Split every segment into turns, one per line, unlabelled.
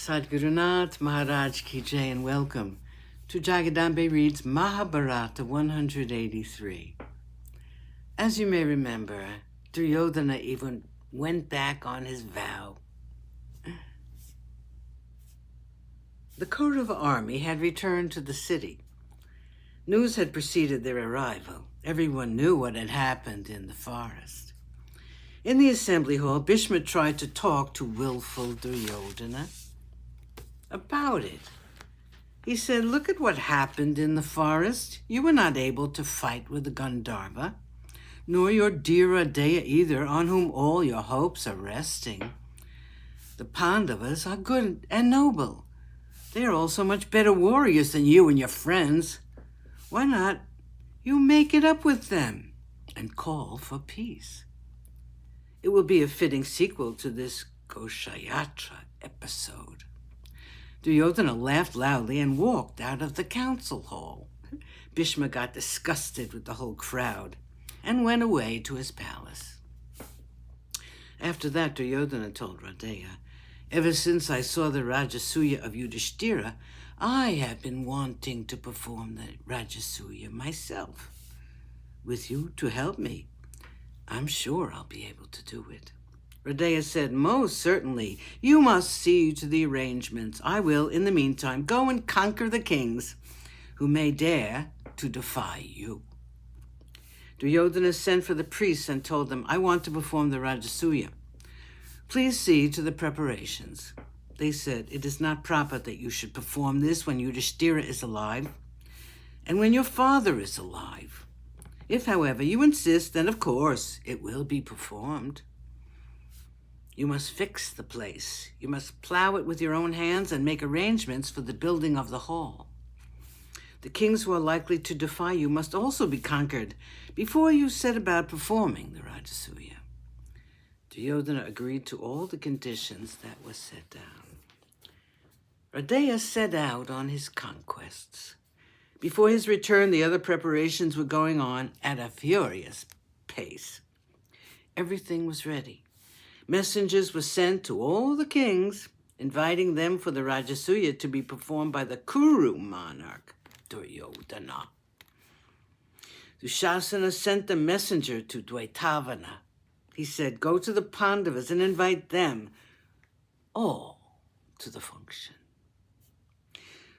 Sadgurunath Maharaj Ki Jai, and welcome to Jagadambe Reads Mahabharata 183. As you may remember, Duryodhana even went back on his vow. The Kaurava army had returned to the city. News had preceded their arrival. Everyone knew what had happened in the forest. In the assembly hall, Bhishma tried to talk to willful Duryodhana about it. He said, "Look at what happened in the forest. You were not able to fight with the Gandharva, nor your dear Radeya either, on whom all your hopes are resting. The Pandavas are good and noble. They are also much better warriors than you and your friends. Why not you make it up with them and call for peace? It will be a fitting sequel to this Goshayatra episode." Duryodhana laughed loudly and walked out of the council hall. Bhishma got disgusted with the whole crowd and went away to his palace. After that, Duryodhana told Radeya, "Ever since I saw the Rajasuya of Yudhishthira, I have been wanting to perform the Rajasuya myself. With you to help me, I'm sure I'll be able to do it." Radeya said, "Most certainly. You must see to the arrangements. I will, in the meantime, go and conquer the kings who may dare to defy you." Duryodhana sent for the priests and told them, "I want to perform the Rajasuya. Please see to the preparations." They said, "It is not proper that you should perform this when Yudhishthira is alive and when your father is alive. If, however, you insist, then of course it will be performed. You must fix the place. You must plow it with your own hands and make arrangements for the building of the hall. The kings who are likely to defy you must also be conquered before you set about performing the Rajasuya." Duryodhana agreed to all the conditions that were set down. Radeya set out on his conquests. Before his return, the other preparations were going on at a furious pace. Everything was ready. Messengers were sent to all the kings, inviting them for the Rajasuya to be performed by the Kuru monarch, Duryodhana. Dushasana sent a messenger to Dwaitavana. He said, "Go to the Pandavas and invite them all to the function."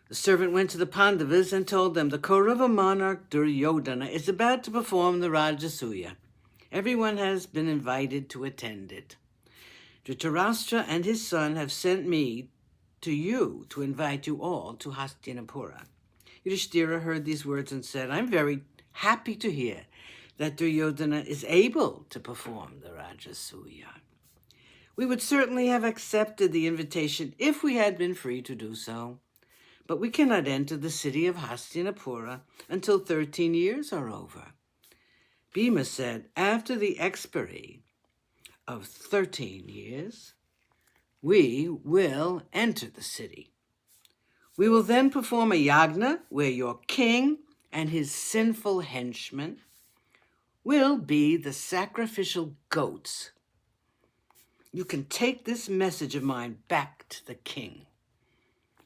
The servant went to the Pandavas and told them, "The Kaurava monarch Duryodhana is about to perform the Rajasuya. Everyone has been invited to attend it. Dhritarashtra and his son have sent me to you to invite you all to Hastinapura." Yudhishthira heard these words and said, "I'm very happy to hear that Duryodhana is able to perform the Rajasuya. We would certainly have accepted the invitation if we had been free to do so, but we cannot enter the city of Hastinapura until 13 years are over." Bhima said, "After the expiry of 13 years, we will enter the city. We will then perform a yagna where your king and his sinful henchmen will be the sacrificial goats. You can take this message of mine back to the king."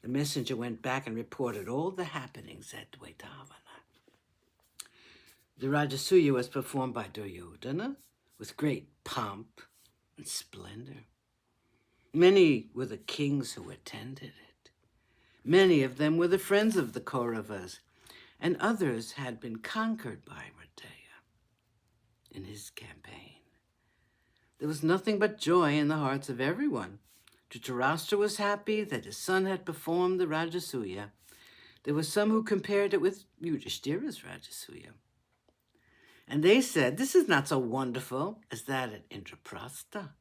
The messenger went back and reported all the happenings at Dwaitavana. The Rajasuya was performed by Duryodhana with great pomp and splendor. Many were the kings who attended it. Many of them were the friends of the Kauravas, and others had been conquered by Radeya in his campaign. There was nothing but joy in the hearts of everyone. Dhritarashtra was happy that his son had performed the Rajasuya. There were some who compared it with Yudhishthira's Rajasuya. And they said, "This is not so wonderful as that at Indraprastha.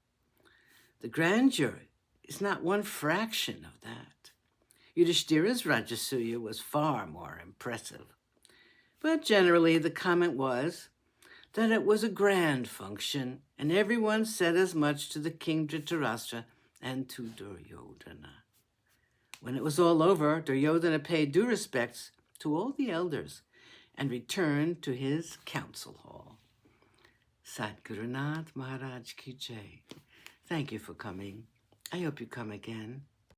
The grandeur is not one fraction of that. Yudhishthira's Rajasuya was far more impressive." But generally the comment was that it was a grand function, and everyone said as much to the king Dhritarashtra and to Duryodhana. When it was all over, Duryodhana paid due respects to all the elders and returned to his council hall. Sadgurunath Maharaj Ki Jai. Thank you for coming. I hope you come again.